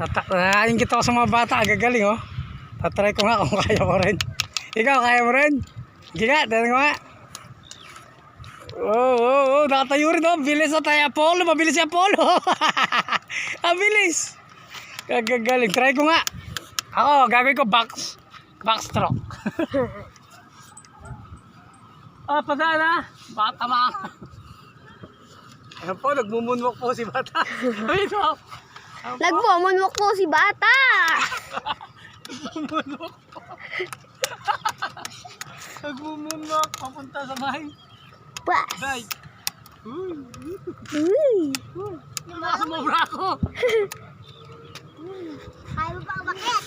Nakain kita ko sa mga bata. Gagaling oh. Tatry ko nga kung kaya mo rin. Ikaw, kaya mo rin? Sige nga, tignan ko nga. Nakatayo rin oh. Bilis na tayo. Apollo, mabilis si Apollo. Ang bilis. Gagaling. Try ko nga. Ako, gagawin ko backstroke. Pagka na. Bata ma. Ayan po, nagmumunwak po si bata. Nagmumunwak po si bata. Nagmumunwak po. Nagmumunwak. Papunta sa bahay. Bas. Bay. Sumobra ako. Kaya mo pa bakit?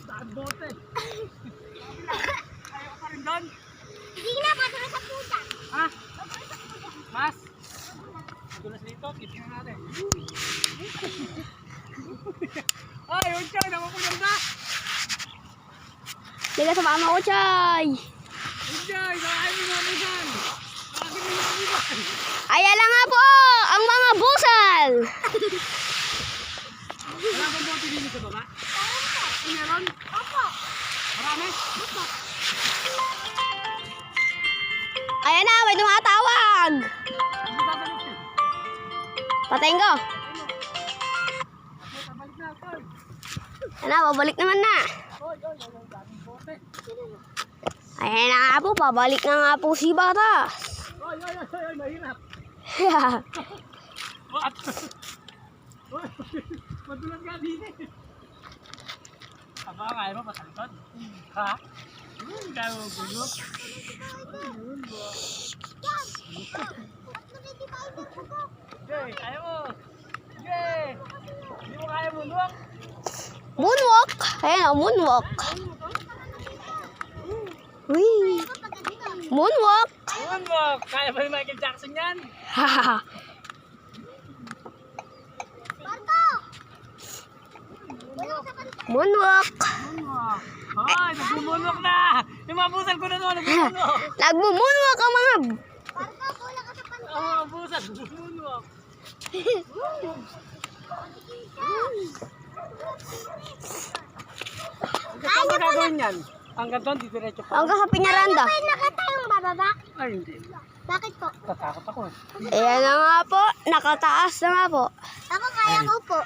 Saan bote? Ayaw ka rin doon? Hindi na, matuloy sa puta. Ha? Mas? Madulas dito, titingnan natin. Ay, yun siya, nakukulang na. Liga sa mama ko, Chay. Yun siya, nakain mo naman dyan. Nakakin mo naman dyan. Ayan lang nga po, ang mga busal. Wala bang bote dito sa baba? Meron? Opo. Marami? Opo. Ayan na, may tumatawag. Hindi sasagot eh. Patayin ko. Balik na, Paul. Ayan na, babalik naman na. Daming bote. Ayan na nga po, babalik na nga po si bata. Oy, mahirap. What? Oy, madulas nga din eh. Aba, kaya mo pasalikod? Ha? Kaya mo gulo? Ayun ba? Jay, kaya mo? Jay! Hindi mo kaya munwak? Moonwalk. Ayan o, moonwalk. Wee. Moonwalk. Munwak! Kaya ba ni Michael Jackson yan? Hahaha. Moonwalk. Munwak! Ay, nagmumunwak na! Yung mga busal ko na naman, nagmumunwak! Nagmo-moonwalk ang mga... Mga busal, nagmumunwak! Hanggang saan ba gagawin yan? Hanggang doon, didiretso pa. Hanggang sa Piñaranda. Nakatayong bababa? Ay, hindi. Bakit po? Tatakot ako eh. Ayan na nga po, nakataas na nga po. Ako kaya ko po.